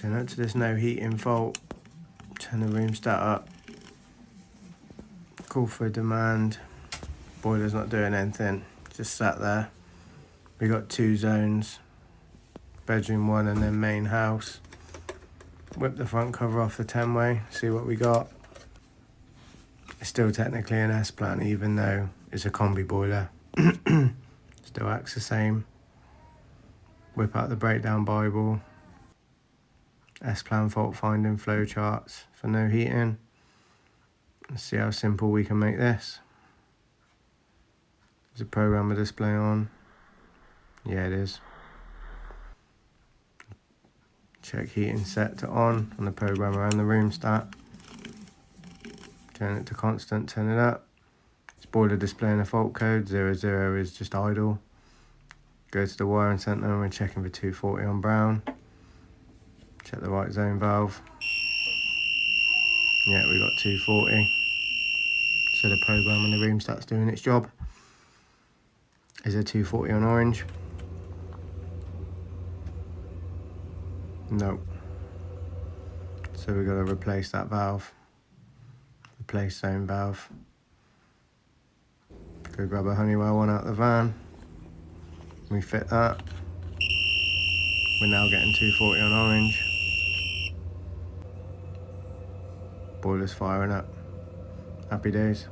Turn it to this no heating fault. Turn the room stat up. Call for demand. Boiler's not doing anything, just sat there. We got 2 zones, bedroom 1 and then main house. Whip the front cover off the 10-way, see what we got. It's still technically an S-plan even though it's a combi boiler. Still acts the same. Whip out the breakdown Bible. S-plan fault finding flow charts for no heating. Let's see how simple we can make this. Is the programmer display on? Yeah, it is. Check heating set to on the programmer and the room stat. Turn it to constant, turn it up. It's boiler displaying a fault code, 00 is just idle. Go to the wiring centre and we're checking for 240 on brown. Check the right zone valve. Yeah, we got 240. So the program and the room stat's doing its job. Is a 240 on orange? No. So we've got to replace that valve. Replace zone valve. Go grab a Honeywell one out the van. Refit that. We're now getting 240 on orange. Boiler's firing up. Happy days.